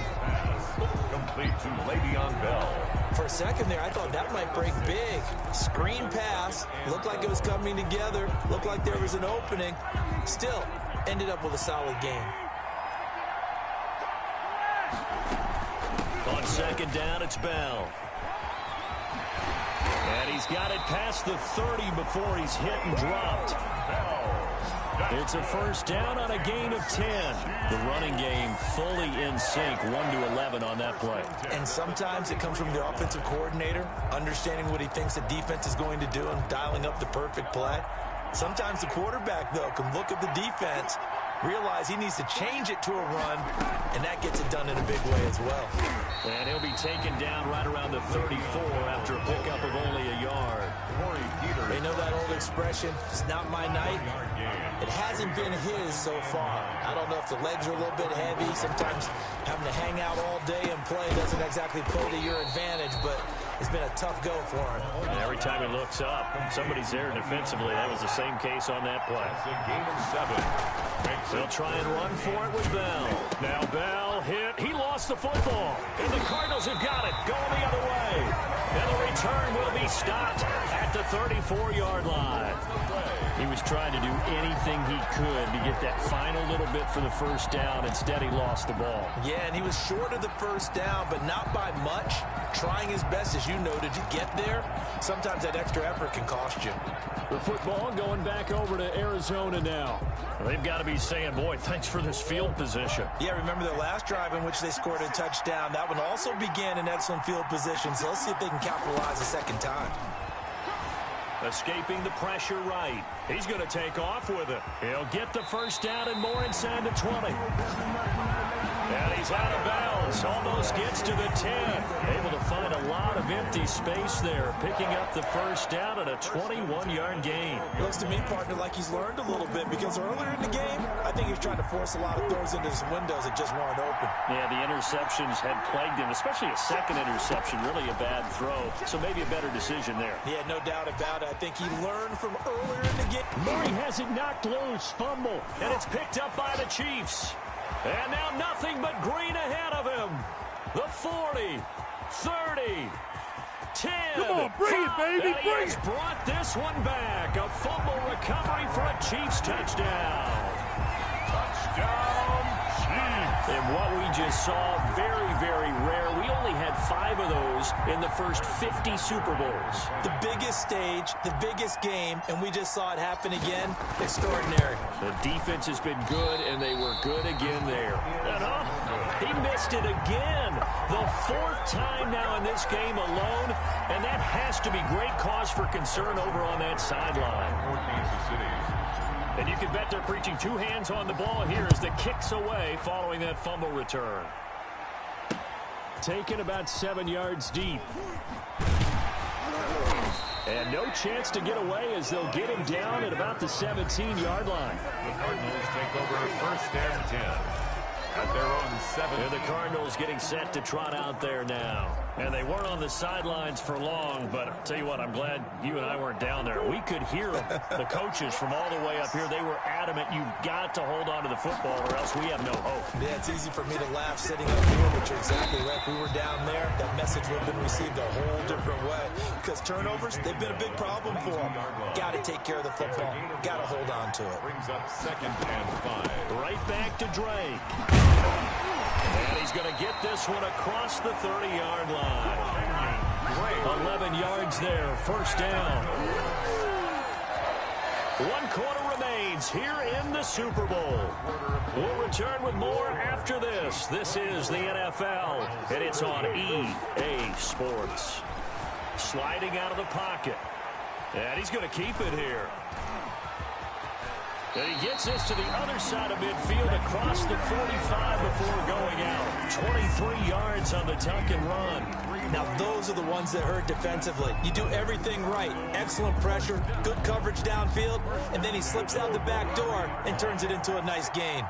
Speaker 3: Complete to Le'Veon Bell.
Speaker 5: For a second there, I thought that might break big. Screen pass. Looked like it was coming together. Looked like there was an opening. Still, ended up with a solid game.
Speaker 4: On 2nd down, it's Bell. And he's got it past the 30 before he's hit and dropped. It's a 1st down on a gain of 10. The running game fully in sync, 1-11 on that play.
Speaker 5: And sometimes it comes from the offensive coordinator, understanding what he thinks the defense is going to do and dialing up the perfect play. Sometimes the quarterback, though, can look at the defense, realize he needs to change it to a run, and that gets it done in a big way as well.
Speaker 4: And he'll be taken down right around the 34 after a pickup of only a yard.
Speaker 5: They know that old expression, it's not my night. It hasn't been his so far. I don't know if the legs are a little bit heavy. Sometimes having to hang out all day and play doesn't exactly play to your advantage, but it's been a tough go for him.
Speaker 4: And every time he looks up, somebody's there defensively. That was the same case on that play.
Speaker 3: It's a gain of 7.
Speaker 4: They'll try and run for it with Bell. Now Bell hit. He lost lost the football. And the Cardinals have got it. Going the other way. And the return will be stopped at the 34-yard line. He was trying to do anything he could to get that final little bit for the first down. Instead, he lost the ball.
Speaker 5: Yeah, and he was short of the first down, but not by much. Trying his best, as you noted, to get there. Sometimes that extra effort can cost you.
Speaker 4: The football going back over to Arizona now. They've got to be saying, boy, thanks for this field position.
Speaker 5: Yeah, remember their last drive in which they scored a touchdown. That one also began in excellent field position, so let's see if they can capitalize a second time.
Speaker 4: Escaping the pressure right. He's going to take off with it. He'll get the first down and more inside the 20. And he's out of bounds. Almost gets to the 10. Able to find a lot of empty space there. Picking up the first down at a 21-yard gain.
Speaker 5: Looks to me, partner, like he's learned a little bit because earlier in the game, I think he was trying to force a lot of throws into his windows that just weren't open.
Speaker 4: Yeah, the interceptions had plagued him, especially a second interception. Really a bad throw. So maybe a better decision there.
Speaker 5: Yeah, no doubt about it. I think he learned from earlier in the game.
Speaker 4: Murray has it knocked loose. Fumble. And it's picked up by the Chiefs. And now nothing but green ahead of him. The 40, 30, 10.
Speaker 2: Come on, bring it, baby,
Speaker 4: and he
Speaker 2: bring
Speaker 4: has
Speaker 2: it.
Speaker 4: brought this one back. A fumble recovery for a Chiefs touchdown.
Speaker 2: Touchdown, Chiefs.
Speaker 4: And what we just saw, very, very rare. We only had 5 of those in the first 50 Super Bowls.
Speaker 5: The biggest stage, the biggest game, and we just saw it happen again. Extraordinary.
Speaker 4: The defense has been good, and they were good again there. And he missed it again. The 4th time now in this game alone, and that has to be great cause for concern over on that sideline. And you can bet they're preaching 2 hands on the ball here as the kick's away following that fumble return. Taken about 7 yards deep. And no chance to get away as they'll get him down at about the 17-yard line.
Speaker 3: The Cardinals take over first and 10 at their own 7.
Speaker 4: And the Cardinals getting set to trot out there now. And they weren't on the sidelines for long, but I'll tell you what, I'm glad you and I weren't down there. We could hear the coaches from all the way up here. They were adamant, you've got to hold on to the football or else we have no hope.
Speaker 5: Yeah, it's easy for me to laugh sitting up here, but you're exactly right. If we were down there, that message would have been received a whole different way. Because turnovers, they've been a big problem for them. Got to take care of the football. Got to hold on to it.
Speaker 3: Brings up 2nd and 5.
Speaker 4: Right back to Drake. And he's going to get this one across the 30-yard line. 11 yards there, first down. 1 quarter remains here in the Super Bowl. We'll return with more after this. This is the NFL, and it's on EA Sports. Sliding out of the pocket. And he's going to keep it here. And he gets this to the other side of midfield across the 45 before going out. 23 yards on the tuck and run.
Speaker 5: Now, those are the ones that hurt defensively. You do everything right. Excellent pressure, good coverage downfield, and then he slips out the back door and turns it into a nice gain.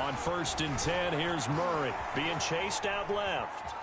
Speaker 4: On 1st and 10, here's Murray being chased out left.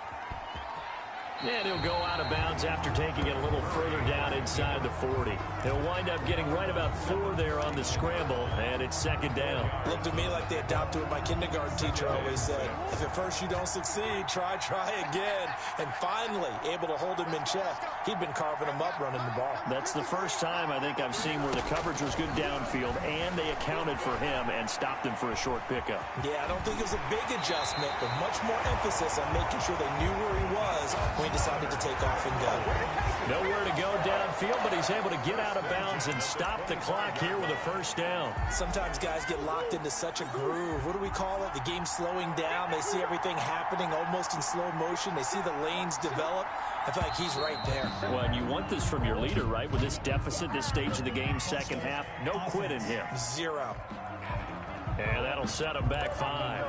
Speaker 4: And he'll go out of bounds after taking it a little further down inside the 40. He'll wind up getting right about 4 there on the scramble, and it's 2nd down.
Speaker 5: Looked to me like they adopted what my kindergarten teacher always said. If at first you don't succeed, try again. And finally, able to hold him in check. He'd been carving him up running the ball.
Speaker 4: That's the first time I think I've seen where the coverage was good downfield, and they accounted for him and stopped him for a short pickup.
Speaker 5: Yeah, I don't think it was a big adjustment, but much more emphasis on making sure they knew where he was when he decided to take off and go.
Speaker 4: Nowhere to go downfield, but he's able to get out of bounds and stop the clock here with a first down.
Speaker 5: Sometimes guys get locked into such a groove. What do we call it? The game's slowing down. They see everything happening almost in slow motion. They see the lanes develop. I feel like he's right there.
Speaker 4: Well, and you want this from your leader, right? With this deficit, this stage of the game, second half, no quit in him.
Speaker 5: 0.
Speaker 4: And that'll set him back 5.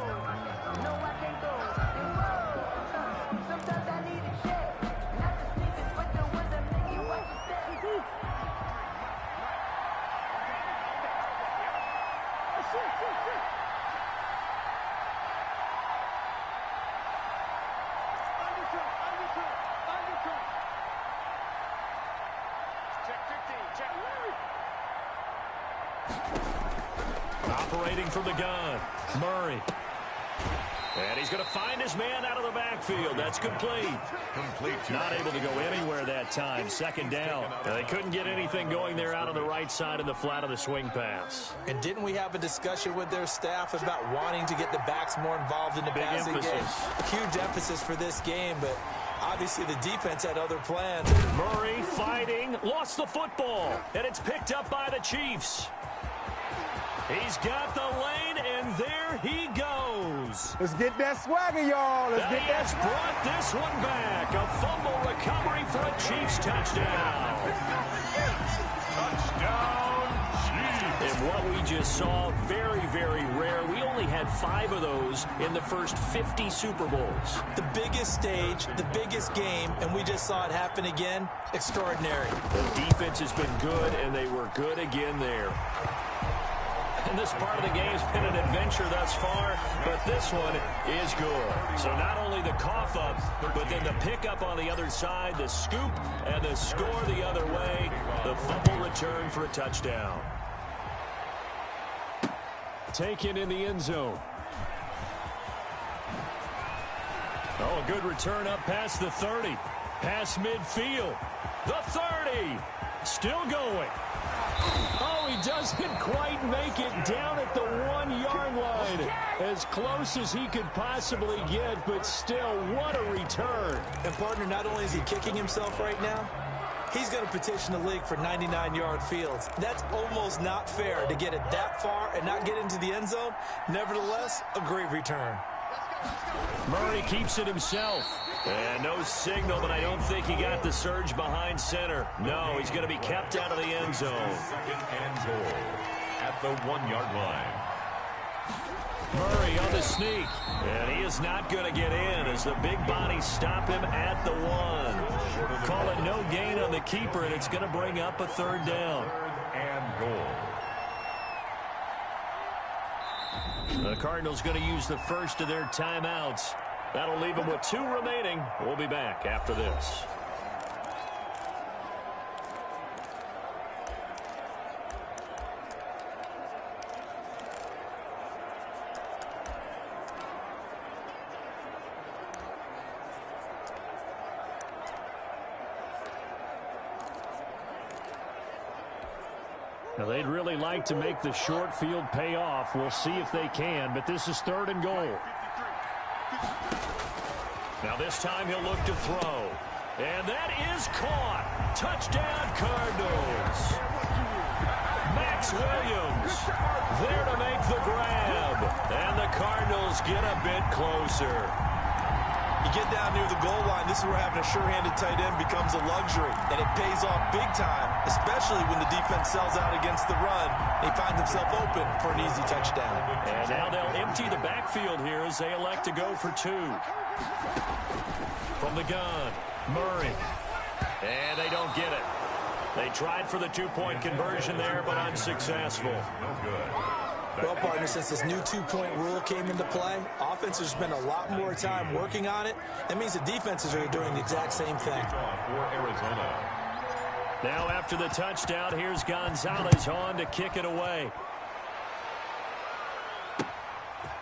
Speaker 4: Operating from the gun, Murray. And he's going to find his man out of the backfield. That's complete. Not able to go anywhere that time. Second down. Now, they couldn't get anything going there out on the right side in the flat of the swing pass.
Speaker 5: And didn't we have a discussion with their staff about wanting to get the backs more involved in the passing game? Huge emphasis for this game, but obviously the defense had other plans.
Speaker 4: Murray fighting, lost the football, and it's picked up by the Chiefs. He's got the lane, and there he goes.
Speaker 8: Let's get that swagger, y'all. Let's get that swagger.
Speaker 4: Brought this one back. A fumble recovery for a Chiefs touchdown.
Speaker 2: Touchdown, Chiefs.
Speaker 4: And what we just saw, very, very rare. We only had 5 of those in the first 50 Super Bowls.
Speaker 5: The biggest stage, the biggest game, and we just saw it happen again. Extraordinary.
Speaker 4: The defense has been good, and they were good again there. And this part of the game's been an adventure thus far, but this one is good. So not only the cough up, but then the pickup on the other side, the scoop, and the score the other way. The fumble return for a touchdown. Taken in the end zone. Oh, a good return up past the 30. Past midfield. The 30. Still going. Oh, he doesn't quite make it down at the 1-yard line. As close as he could possibly get, but still, what a return.
Speaker 5: And, partner, not only is he kicking himself right now, he's going to petition the league for 99-yard fields. That's almost not fair to get it that far and not get into the end zone. Nevertheless, a great return.
Speaker 4: Murray keeps it himself. And no signal, but I don't think he got the surge behind center. No, he's going to be kept out of the end zone.
Speaker 3: Second and goal at the 1-yard line.
Speaker 4: Murray on the sneak. And he is not going to get in as the big bodies stop him at the 1. Call it no gain on the keeper, and it's going to bring up a 3rd down.
Speaker 3: And goal.
Speaker 4: The Cardinals going to use the first of their timeouts. That'll leave them with 2 remaining. We'll be back after this. Now, they'd really like to make the short field pay off. We'll see if they can, but this is 3rd and goal. Now this time he'll look to throw. And that is caught. Touchdown Cardinals. Max Williams there to make the grab. And the Cardinals get a bit closer.
Speaker 5: You get down near the goal line, this is where having a sure-handed tight end becomes a luxury. And it pays off big time, especially when the defense sells out against the run. He finds himself open for an easy touchdown.
Speaker 4: And now they'll empty the backfield here as they elect to go for 2. From the gun, Murray. And they don't get it. They tried for the 2-point conversion there, but unsuccessful.
Speaker 3: No good.
Speaker 5: Well, partner, since this new 2-point rule came into play, offenses spend a lot more time working on it. That means the defenses are doing the exact same thing.
Speaker 3: For Arizona.
Speaker 4: Now after the touchdown, here's Gonzalez on to kick it away.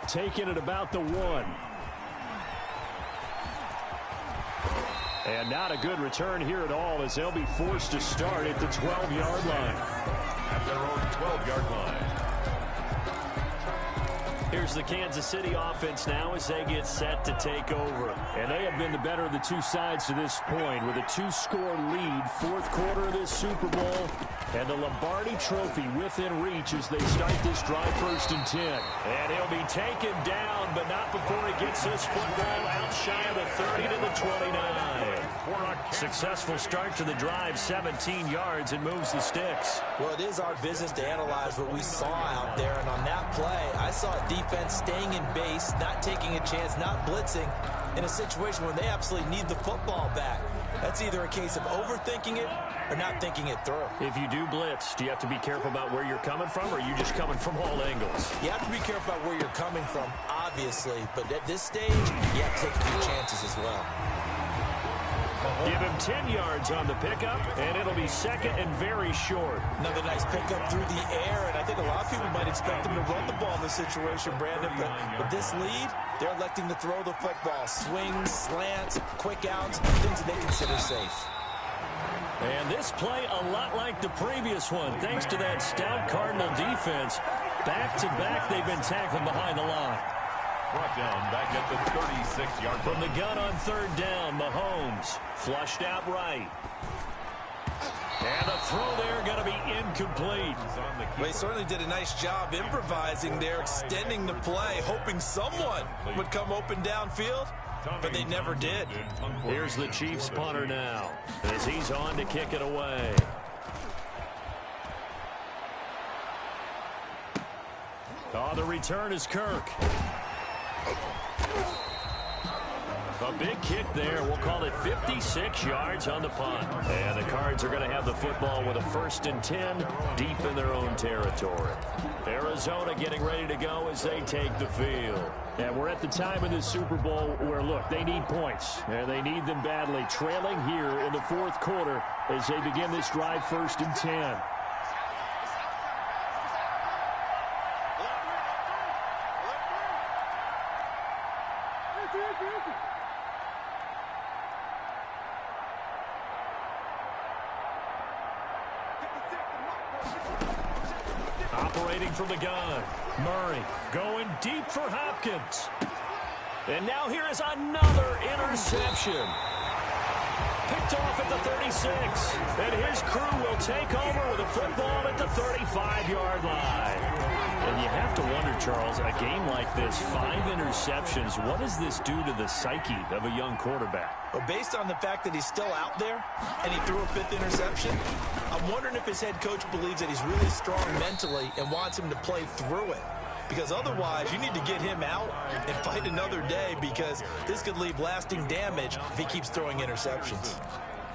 Speaker 4: Taking it about the 1. And not a good return here at all as they'll be forced to start at the 12-yard line.
Speaker 3: At their own 12-yard line.
Speaker 4: Here's the Kansas City offense now as they get set to take over. And they have been the better of the 2 sides to this point with a 2-score lead, 4th quarter of this Super Bowl. And the Lombardi Trophy within reach as they start this drive 1st and 10. And he'll be taken down, but not before he gets his football out shy of the 30 to the 29. Successful start to the drive, 17 yards, and moves the sticks.
Speaker 5: Well, it is our business to analyze what we saw out there, and on that play, I saw a defense staying in base, not taking a chance, not blitzing, in a situation where they absolutely need the football back. That's either a case of overthinking it or not thinking it through.
Speaker 4: If you do blitz, do you have to be careful about where you're coming from, or are you just coming from all angles?
Speaker 5: You have to be careful about where you're coming from, obviously, but at this stage, you have to take a few chances as well.
Speaker 4: Give him 10 yards on the pickup, and it'll be second and very short.
Speaker 5: Another nice pickup through the air, and I think a lot of people might expect him to run the ball in this situation, Brandon, but with this lead, they're electing to throw the football. Swings, slants, quick outs, things that they consider safe.
Speaker 4: And this play a lot like the previous one, thanks to that stout Cardinal defense. Back-to-back, they've been tackled behind the line.
Speaker 3: Brought down back at the 36-yard line.
Speaker 4: From the gun on third down, Mahomes flushed out right. And the throw there going to be incomplete.
Speaker 5: Well, he certainly did a nice job improvising there, extending the play, hoping someone would come open downfield, but they never did.
Speaker 4: Here's the Chiefs punter now as he's on to kick it away. Oh, the return is Kirk. A big kick there. We'll call it 56 yards on the punt. And the Cards are going to have the football with a 1st and 10 deep in their own territory. Arizona getting ready to go as they take the field. And we're at the time in the Super Bowl where, look, they need points. And they need them badly. Trailing here in the 4th quarter as they begin this drive 1st and 10. Operating from the gun. Murray going deep for Hopkins. And now here is another interception. Picked off at the 36. And his crew will take over with a football at the 35-yard line. And you have to wonder, Charles, a game like this, 5 interceptions, what does this do to the psyche of a young quarterback?
Speaker 5: Well, based on the fact that he's still out there and he threw a 5th interception, I'm wondering if his head coach believes that he's really strong mentally and wants him to play through it. Because otherwise, you need to get him out and fight another day, because this could leave lasting damage if he keeps throwing interceptions.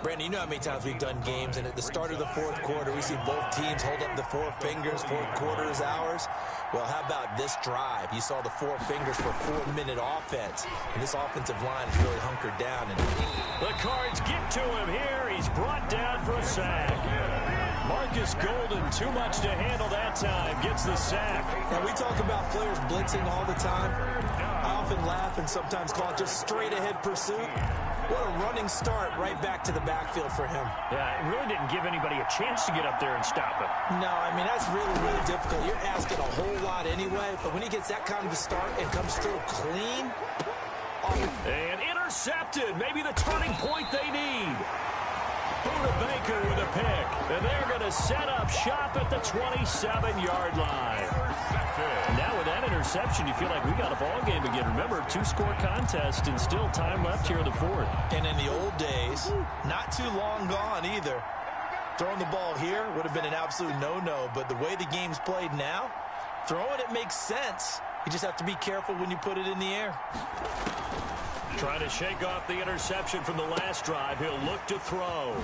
Speaker 5: Brandon, you know how many times we've done games, and at the start of the 4th quarter, we see both teams hold up the 4 fingers, 4th quarter is ours. Well, how about this drive? You saw the 4 fingers for 4-minute offense, and this offensive line is really hunkered down. And
Speaker 4: the Cards get to him here. He's brought down for a sack. Marcus Golden, too much to handle that time, gets the sack.
Speaker 5: Now, we talk about players blitzing all the time. I often laugh and sometimes call it just straight-ahead pursuit. What a running start right back to the backfield for him.
Speaker 4: Yeah, it really didn't give anybody a chance to get up there and stop him.
Speaker 5: No, I mean, that's really, really difficult. You're asking a whole lot anyway, but when he gets that kind of a start and comes through clean.
Speaker 4: And intercepted, maybe the turning point they need. Buda Baker with a pick, and they're going to set up shop at the 27-yard line. Now with that interception, you feel like we got a ball game again. Remember, 2-score contest and still time left here in the 4th.
Speaker 5: And in the old days, not too long gone either. Throwing the ball here would have been an absolute no-no, but the way the game's played now, throwing it makes sense. You just have to be careful when you put it in the air.
Speaker 4: Trying to shake off the interception from the last drive. He'll look to throw.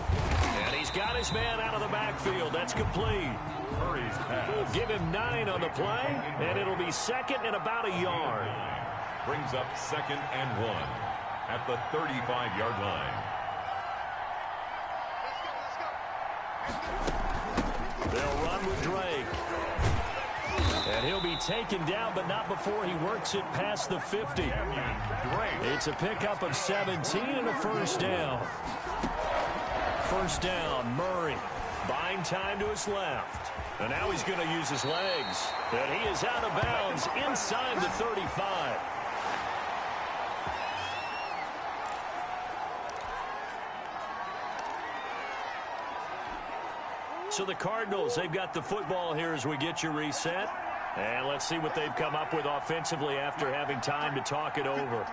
Speaker 4: And he's got his man out of the backfield. That's complete.
Speaker 3: Murray's pass.
Speaker 4: Give him 9 on the play, and it'll be 2nd and about a yard.
Speaker 3: Brings up 2nd and 1 at the 35-yard line.
Speaker 4: They'll run with Drake. And he'll be taken down, but not before he works it past the 50. It's a pickup of 17 and a 1st down. 1st down, Murray. Buying time to his left. And now he's going to use his legs. And he is out of bounds inside the 35. So the Cardinals, they've got the football here as we get you reset. And let's see what they've come up with offensively after having time to talk it over.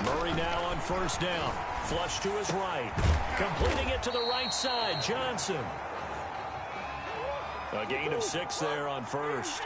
Speaker 4: Murray now on 1st down. Flush to his right. Completing it to the right side, Johnson. A gain of 6 there on 1st.